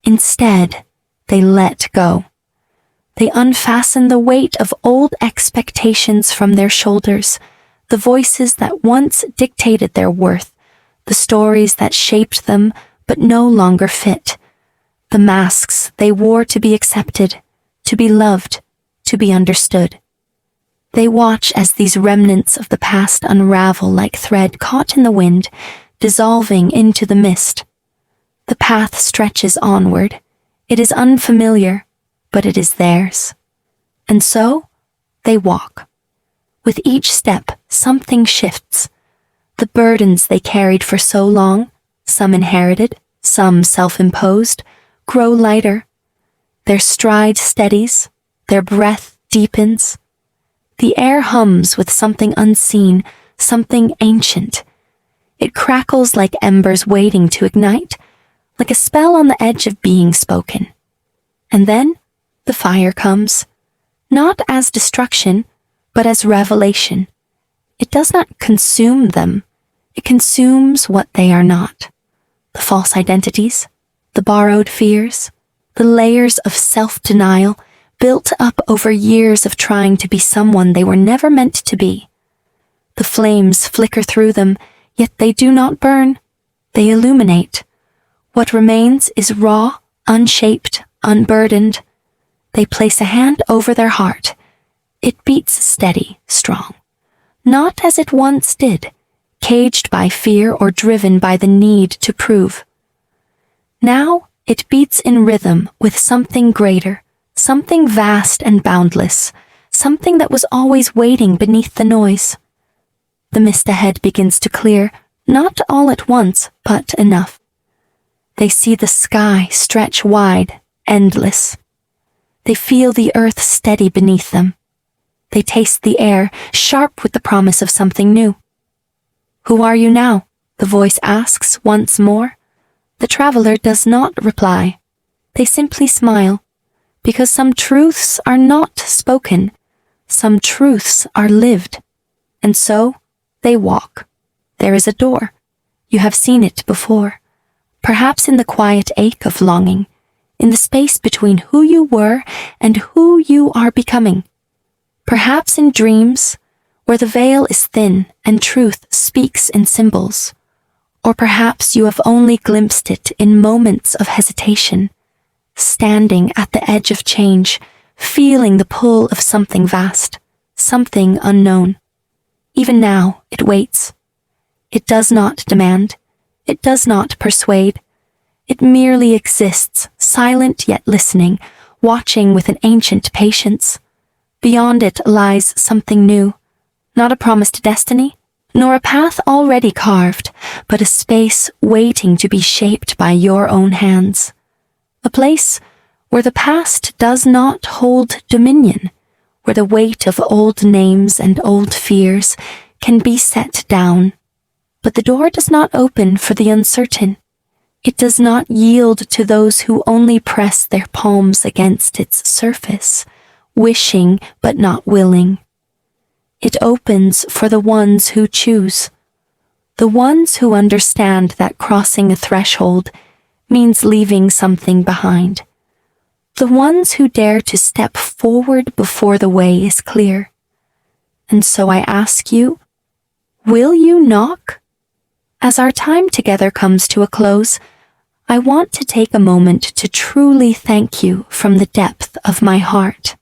Instead, they let go. They unfasten the weight of old expectations from their shoulders, the voices that once dictated their worth, the stories that shaped them but no longer fit, the masks they wore to be accepted, to be loved, to be understood. They watch as these remnants of the past unravel like thread caught in the wind, dissolving into the mist. The path stretches onward. It is unfamiliar, but it is theirs. And so, they walk. With each step, something shifts. The burdens they carried for so long, some inherited, some self-imposed, grow lighter. Their stride steadies, their breath deepens. The air hums with something unseen, something ancient. It crackles like embers waiting to ignite, like a spell on the edge of being spoken. And then, the fire comes, not as destruction, but as revelation. It does not consume them. It consumes what they are not. The false identities, the borrowed fears, the layers of self-denial built up over years of trying to be someone they were never meant to be. The flames flicker through them, yet they do not burn. They illuminate. What remains is raw, unshaped, unburdened. They place a hand over their heart. It beats steady, strong. Not as it once did, caged by fear or driven by the need to prove. Now it beats in rhythm with something greater, something vast and boundless, something that was always waiting beneath the noise. The mist ahead begins to clear, not all at once, but enough. They see the sky stretch wide, endless. They feel the earth steady beneath them. They taste the air, sharp with the promise of something new. "Who are you now?" the voice asks once more. The traveler does not reply. They simply smile, because some truths are not spoken, some truths are lived. And so, they walk. There is a door. You have seen it before. Perhaps in the quiet ache of longing, in the space between who you were and who you are becoming. Perhaps in dreams, where the veil is thin and truth speaks in symbols. Or perhaps you have only glimpsed it in moments of hesitation, standing at the edge of change, feeling the pull of something vast, something unknown. Even now, it waits. It does not demand. It does not persuade. It merely exists, silent yet listening, watching with an ancient patience. Beyond it lies something new, not a promised destiny, nor a path already carved, but a space waiting to be shaped by your own hands. A place where the past does not hold dominion, where the weight of old names and old fears can be set down. But the door does not open for the uncertain. It does not yield to those who only press their palms against its surface, wishing but not willing. It opens for the ones who choose, the ones who understand that crossing a threshold means leaving something behind, the ones who dare to step forward before the way is clear. And so I ask you, will you knock? As our time together comes to a close, I want to take a moment to truly thank you from the depth of my heart.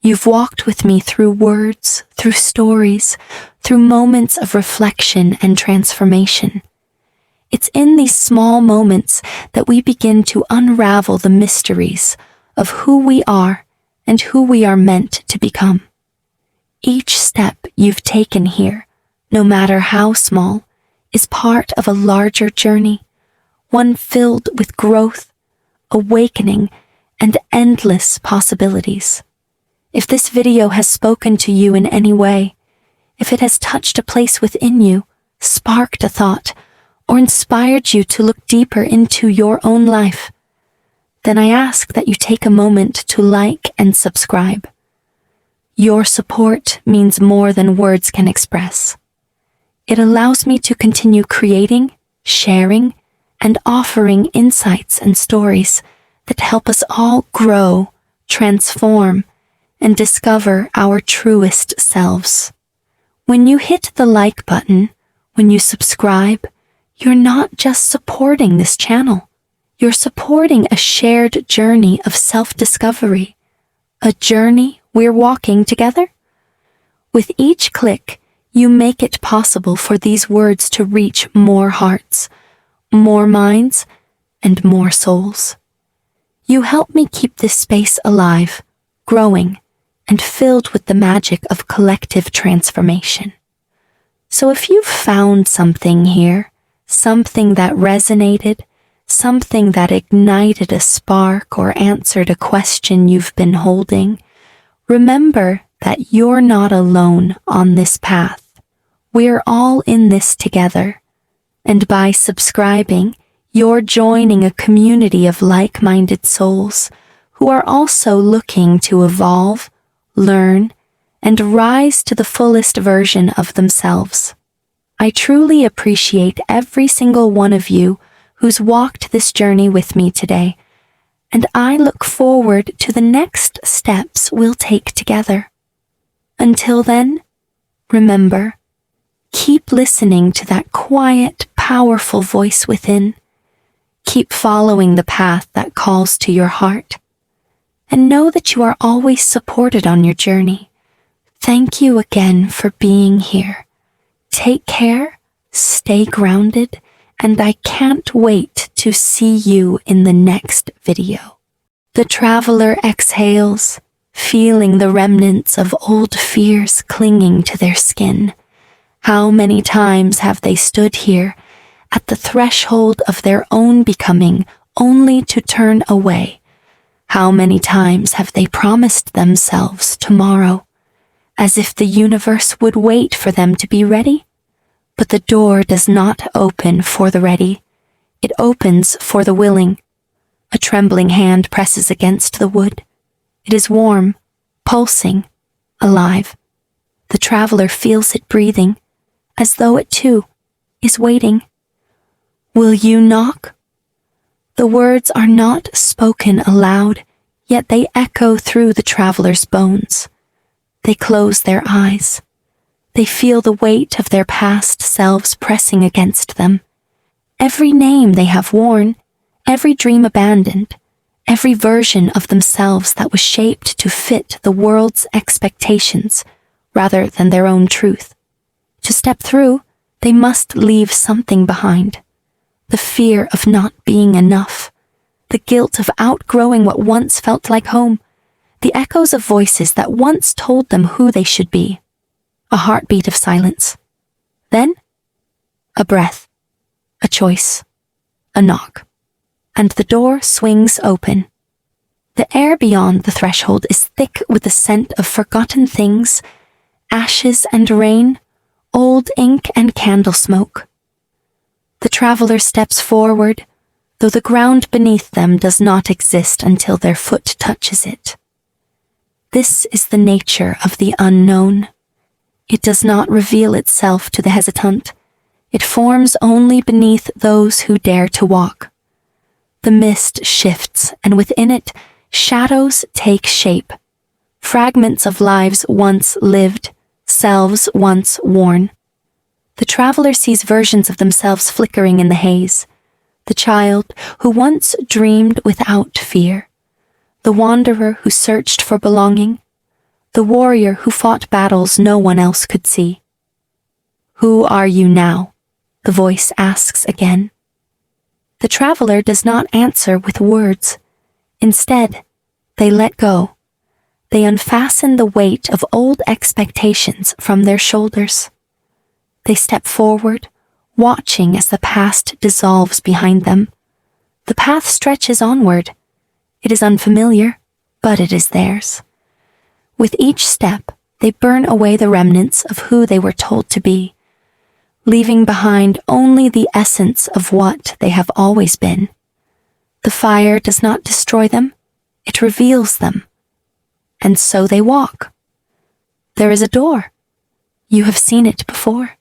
You've walked with me through words, through stories, through moments of reflection and transformation. It's in these small moments that we begin to unravel the mysteries of who we are and who we are meant to become. Each step you've taken here, no matter how small, is part of a larger journey, one filled with growth, awakening, and endless possibilities. If this video has spoken to you in any way, if it has touched a place within you, sparked a thought, or inspired you to look deeper into your own life, then I ask that you take a moment to like and subscribe. Your support means more than words can express. It allows me to continue creating, sharing, and offering insights and stories that help us all grow, transform, and discover our truest selves. When you hit the like button, when you subscribe, you're not just supporting this channel. You're supporting a shared journey of self-discovery, a journey we're walking together. With each click, you make it possible for these words to reach more hearts, more minds, and more souls. You help me keep this space alive, growing, and filled with the magic of collective transformation. So if you've found something here, something that resonated, something that ignited a spark or answered a question you've been holding, remember that you're not alone on this path. We're all in this together. And by subscribing, you're joining a community of like-minded souls who are also looking to evolve, learn, and rise to the fullest version of themselves. I truly appreciate every single one of you who's walked this journey with me today, and I look forward to the next steps we'll take together. Until then, remember, keep listening to that quiet, powerful voice within. Keep following the path that calls to your heart. And know that you are always supported on your journey. Thank you again for being here. Take care, stay grounded, and I can't wait to see you in the next video. The traveler exhales, feeling the remnants of old fears clinging to their skin. How many times have they stood here at the threshold of their own becoming only to turn away? How many times have they promised themselves tomorrow, as if the universe would wait for them to be ready? But the door does not open for the ready. It opens for the willing. A trembling hand presses against the wood. It is warm, pulsing, alive. The traveler feels it breathing, as though it too is waiting. Will you knock? The words are not spoken aloud, yet they echo through the traveler's bones. They close their eyes. They feel the weight of their past selves pressing against them. Every name they have worn, every dream abandoned, every version of themselves that was shaped to fit the world's expectations rather than their own truth. To step through, they must leave something behind. The fear of not being enough, the guilt of outgrowing what once felt like home, the echoes of voices that once told them who they should be. A heartbeat of silence. Then, a breath, a choice, a knock, and the door swings open. The air beyond the threshold is thick with the scent of forgotten things, ashes and rain, old ink and candle smoke. The traveler steps forward, though the ground beneath them does not exist until their foot touches it. This is the nature of the unknown. It does not reveal itself to the hesitant. It forms only beneath those who dare to walk. The mist shifts, and within it, shadows take shape. Fragments of lives once lived, selves once worn. The traveler sees versions of themselves flickering in the haze. The child who once dreamed without fear. The wanderer who searched for belonging. The warrior who fought battles no one else could see. Who are you now? The voice asks again. The traveler does not answer with words. Instead, they let go. They unfasten the weight of old expectations from their shoulders. They step forward, watching as the past dissolves behind them. The path stretches onward. It is unfamiliar, but it is theirs. With each step, they burn away the remnants of who they were told to be, leaving behind only the essence of what they have always been. The fire does not destroy them, it reveals them. And so they walk. There is a door. You have seen it before.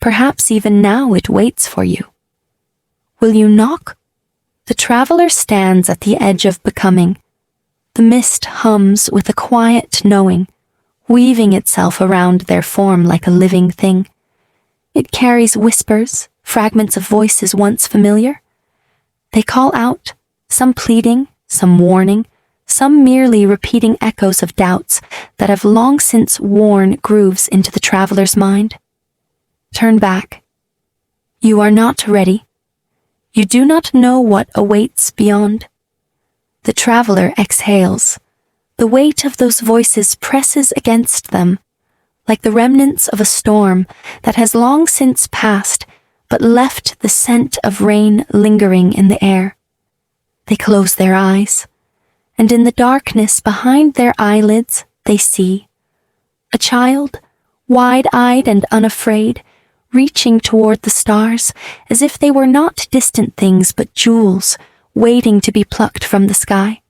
Perhaps even now it waits for you. Will you knock? The traveler stands at the edge of becoming. The mist hums with a quiet knowing, weaving itself around their form like a living thing. It carries whispers, fragments of voices once familiar. They call out, some pleading, some warning, some merely repeating echoes of doubts that have long since worn grooves into the traveler's mind. Turn back. You are not ready. You do not know what awaits beyond. The traveler exhales. The weight of those voices presses against them, like the remnants of a storm that has long since passed, but left the scent of rain lingering in the air. They close their eyes, and in the darkness behind their eyelids they see a child, wide-eyed and unafraid, reaching toward the stars as if they were not distant things but jewels waiting to be plucked from the sky.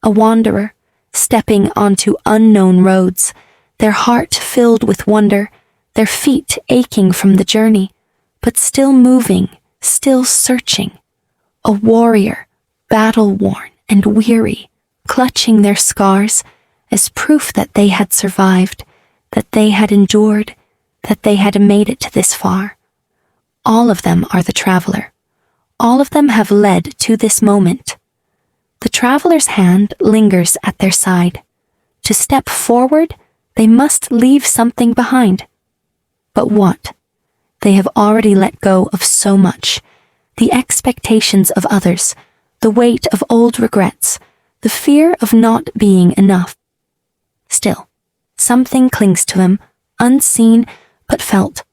A wanderer, stepping onto unknown roads, their heart filled with wonder, their feet aching from the journey, but still moving, still searching. A warrior, battle-worn and weary, clutching their scars as proof that they had survived, that they had endured, that they had made it this far. All of them are the traveler. All of them have led to this moment. The traveler's hand lingers at their side. To step forward, they must leave something behind. But what? They have already let go of so much. The expectations of others, the weight of old regrets, the fear of not being enough. Still, something clings to them, unseen but felt,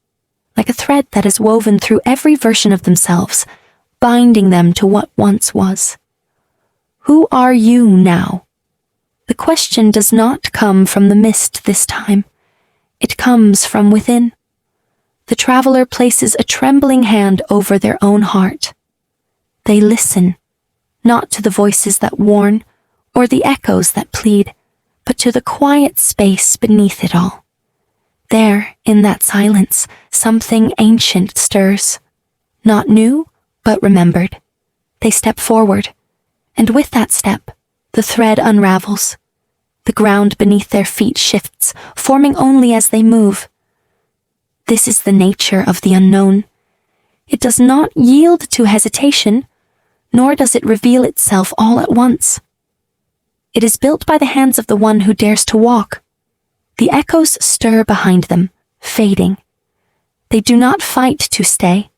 like a thread that is woven through every version of themselves, binding them to what once was. Who are you now? The question does not come from the mist this time. It comes from within. The traveler places a trembling hand over their own heart. They listen, not to the voices that warn or the echoes that plead, but to the quiet space beneath it all. There, in that silence, something ancient stirs. Not new, but remembered. They step forward, and with that step, the thread unravels. The ground beneath their feet shifts, forming only as they move. This is the nature of the unknown. It does not yield to hesitation, nor does it reveal itself all at once. It is built by the hands of the one who dares to walk. The echoes stir behind them, fading. They do not fight to stay.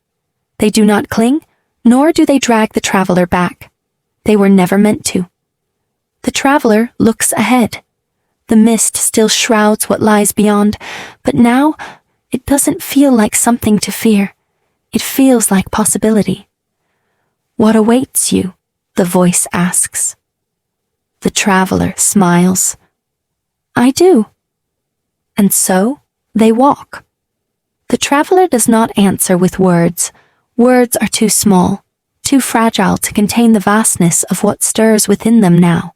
They do not cling, nor do they drag the traveler back. They were never meant to. The traveler looks ahead. The mist still shrouds what lies beyond, but now it doesn't feel like something to fear. It feels like possibility. What awaits you? The voice asks. The traveler smiles. I do. And so they walk. The traveler does not answer with words. Words are too small, too fragile to contain the vastness of what stirs within them now.